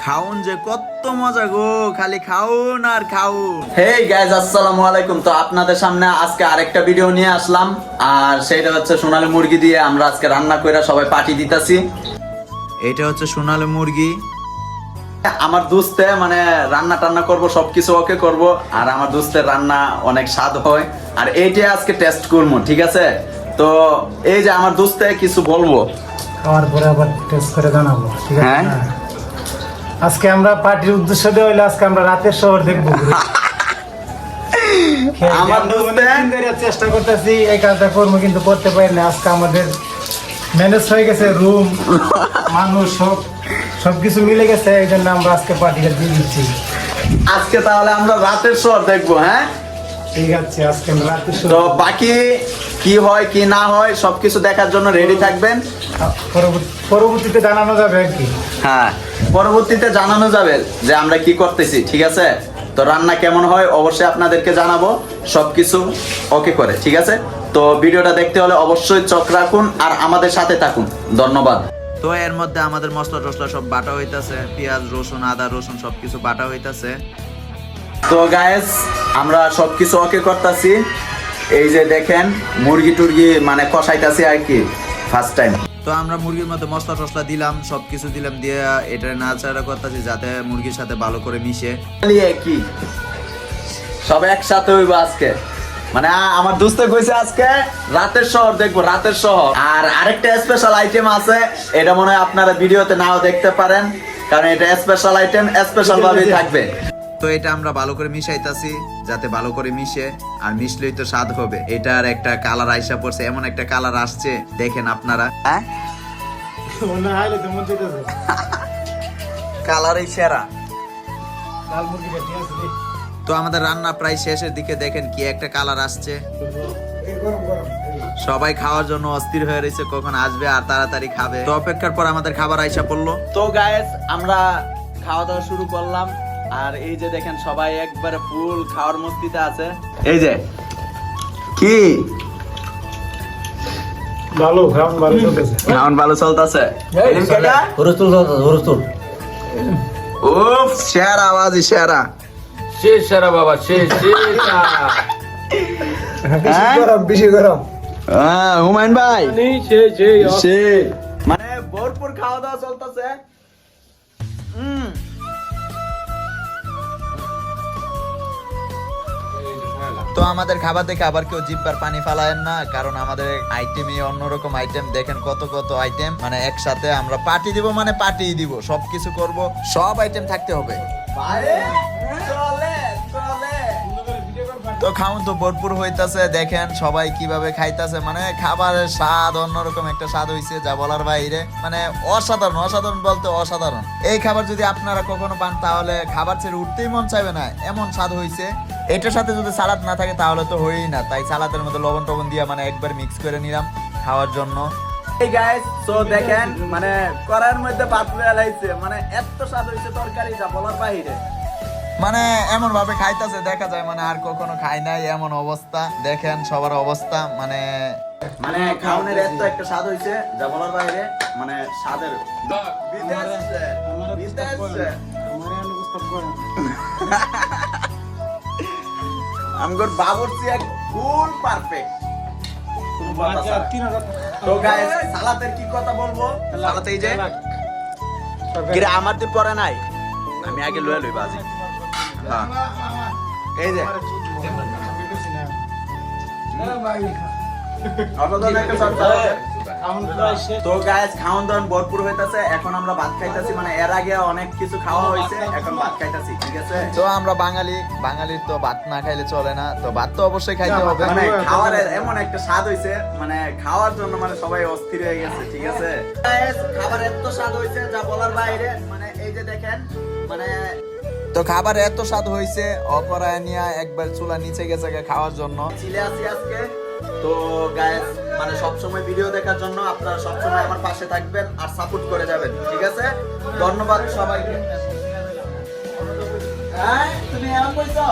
খাউন যে কত মজা গো, খালি খাউন আর খাউন। হেই গাইজ, আসসালামু আলাইকুম। তো আপনাদের সামনে আজকে আরেকটা ভিডিও নিয়ে আসলাম, আর সেটা হচ্ছে সোনালী মুরগি দিয়ে আমরা আজকে রান্না কইরা সবাই পার্টি দিতাছি। এটা হচ্ছে সোনালী মুরগি। আমার দোস্তে মানে রান্না টান্না করব, সবকিছু ওকে করব, আর আমার দোস্তের রান্না অনেক স্বাদ হয়, আর এইটা আজকে টেস্ট করবো, ঠিক আছে? তো এই যে আমার দোস্তে কিছু বলবো, খাওয়ার পরে আবার টেস্ট করে জানাবো, ঠিক আছে? হ্যাঁ। হ্যাঁ। আজকে আমরা পার্টির উদ্দেশ্য দিয়ে হইলে আজকে আমরা রাতের শহর দেখবো। আমার দোস্তে চেষ্টা করতেছি এই কাজটা করবো, কিন্তু করতে পারি না। আজকে আমাদের ম্যানেজ হয়ে গেছে, রুম মানুষ সবকিছু মিলে গেছে, এই জন্য আমরা আজকে পার্টিটা দিয়ে দিচ্ছি। আজকে তাহলে আমরা রাতের শহর দেখবো। হ্যাঁ, ঠিক আছে, আজকে আমরা রাতের তো শহর। বাকি কি হয় কি না হয় সবকিছু দেখার জন্য রেডি থাকবেন। পরবর্তীতে জানানো যাবে আর কি। হ্যাঁ, পরবর্তীতে জানানো যাবে যে আমরা কি করতেছি, ঠিক আছে? তো রান্না কেমন হয় অবশ্যই আপনাদেরকে জানাবো, সবকিছু ওকে করে, ঠিক আছে? তো ভিডিওটা দেখতে হলে অবশ্যই চোখ রাখুন আর আমাদের সাথে থাকুন। ধন্যবাদ। তো এর মধ্যে আমাদের মশলা টসলা সব বাটা হইতাছে, পেঁয়াজ রসুন আদা রসুন সবকিছু বাটা হইতাছে। তো গাইস, আমরা সবকিছু ওকে করতেছি। এই যে দেখেন মুরগি টুরগি মানে কষাইতাছি আর কি, ফার্স্ট টাইম। তো আমরা মুরগির মধ্যে মশলা টসলা দিলাম, সবকিছু দিলাম, দিয়ে এটা নাড়াচাড়া করতেছি যাতে মুরগির সাথে ভালো করে মিশে। কি সব একসাথে হইব আজকে, মানে আমার দোস্তে কইছে আজকে রাতের শহর দেখবো, রাতের শহর। আর আরেকটা স্পেশাল আইটেম আছে, এটা মনে হয় আপনারা ভিডিওতে নাও দেখতে পারেন, কারণ এটা স্পেশাল আইটেম, স্পেশাল ভাবেই থাকবে। তো এটা আমরা ভালো করে মিশাইতাছি যাতে ভালো করে মিশে, আর মিশলেই তো স্বাদ হবে। এটার একটা কালার আইসা পড়ছে, এমন একটা কালার আসছে দেখেন আপনারা। হ্যাঁ, মনে হয় তো মন চাইতেছে কালারই সেরা। লাল মুরগিটা ঠিক আছে রে। তো আমাদের রান্না প্রায় শেষের দিকে, দেখেন কি একটা কালার আসছে। এই গরম গরম সবাই খাওয়ার জন্য অস্থির হয়ে রয়েছে কখন আসবে আর তাড়াতাড়ি খাবে। তো অপেক্ষার পর আমাদের খাবার আইসা পড়লো। তো গাইস, আমরা খাওয়া দাওয়া শুরু করলাম, আর এই যে দেখেন সবাই একবারে ফুল খাওয়ার মস্তিতে আছে। এই যে কি ভালো খাওয়ান, ভালো চলতেছে। খাওয়ান ভালো চলতেছে। উফ, সেরা আওয়াজই সেরা। সেরা বাবা, বেশি গরম। হ্যাঁ হুমায়ুন ভাই, সে মানে ভরপুর খাওয়া দাওয়া চলতেছে। তো আমাদের খাবার দেখে আবার কেউ জিব্বার পানি ফালায়েন না, কারণ আমাদের আইটেমই অন্যরকম আইটেম। দেখেন কত কত আইটেম, মানে একসাথে আমরা পার্টি দিব, মানে পার্টি দিব, সবকিছু করব, সব আইটেম থাকতে হবে। তো খাউন তো ভরপুর হইতাছে, দেখেন সবাই কিভাবে খাইতাছে, মানে খাবারের স্বাদ অন্যরকম একটা স্বাদ হইছে, যা বলার বাইরে, মানে অসাধারণ। অসাধারণ বলতে অসাধারণ। এই খাবার যদি আপনারা কখনো পান তাহলে খাবার ছেড়ে উঠতেই মন চাইবে না, এমন স্বাদ হইছে। এটার সাথে যদি সালাদ না থাকে তাহলে তো হয়ই না, তাই সালাদের মধ্যে লবণ টবণ দিয়ে মানে একবার মিক্স করে নিলাম খাওয়ার জন্য। এই গাইস, তো দেখেন মানে কড়াইয়ের মধ্যে ভাত ফেলাইছে, মানে এত স্বাদ হইছে তরকারি, যা বলার বাইরে। মানে এমন ভাবে খাইতেছে দেখা যায় মানে আর কখনো খাই নাই, এমন অবস্থা। দেখেন সবার অবস্থা, মানে মানে খাওনের এত একটা স্বাদ হইছে যা বলার বাইরে, মানে স্বাদের আমগর বাবুর্চি এক ফুল পারফেক্ট। তো গাইস, সালাতের কি কথা বলবো? সালাতে এই যে কিরে আমার তো পরে নাই, আমি আগে লয়ে লই বাজি। হ্যাঁ, এই যে তো গাইস, খাওন দাওয়ান ভরপুর হইতাছে। এখন আমরা ভাত খাইতাছি, মানে এর আগে অনেক কিছু খাওয়া হয়েছে, এখন ভাত খাইতাছি, ঠিক আছে? তো আমরা বাঙালির তো ভাত না খাইলে চলে না, তো ভাত তো অবশ্যই খাইতে হবে। মানে খাওয়ার এমন একটা স্বাদ হইছে, মানে খাওয়ার জন্য মানে সবাই অস্থির হয়ে গেছে, ঠিক আছে? Guys, খাবার এত স্বাদ হইছে যা বলার বাইরে, মানে এই যে দেখেন মানে তো খাবার এত স্বাদ হইছে, অপরায় নিয়ে একবার চুলা নিচে গেছে খাওয়ার জন্য। চিলে আসি আজকে। তো গাইস, মানে সবসময় ভিডিও দেখার জন্য আপনারা সবসময় আমার পাশে থাকবেন আর সাপোর্ট করে যাবেন, ঠিক আছে? ধন্যবাদ সবাইকে। তুমি এমন কইছো?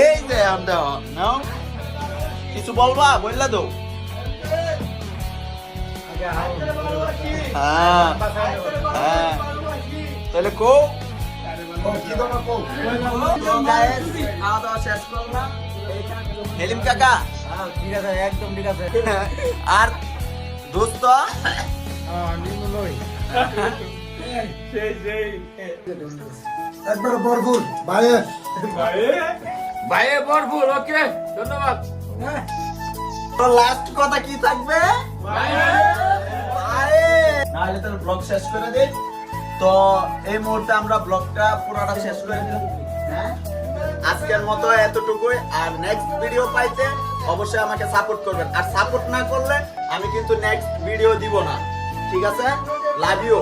এই যে আমরা নাও কিছু বলবা, বললা তো। হ্যাঁ হ্যাঁ, তাহলে কো Guys, খাওয়া দাওয়া শেষ করলাম। হেলিম কাকা ঠিক আছে, একদম ঠিক আছে। আর দোস্ত একবার ভরপুর ভাইয়ে ভাইয়ে ভরপুর, ওকে ধন্যবাদ। লাস্ট কথা কি থাকবে? নাহলে তাহলে ব্লগ শেষ করে দিই। তো এই মুহূর্তে আমরা ব্লগটা পুরোটা শেষ করে দিই। হ্যাঁ, আজকের মতো এতটুকুই। আর নেক্সট ভিডিও পাইতে অবশ্যই আমাকে সাপোর্ট করবেন। আর সাপোর্ট না করলে আমি কিন্তু নেক্সট ভিডিও দিব না। ঠিক আছে? Love you.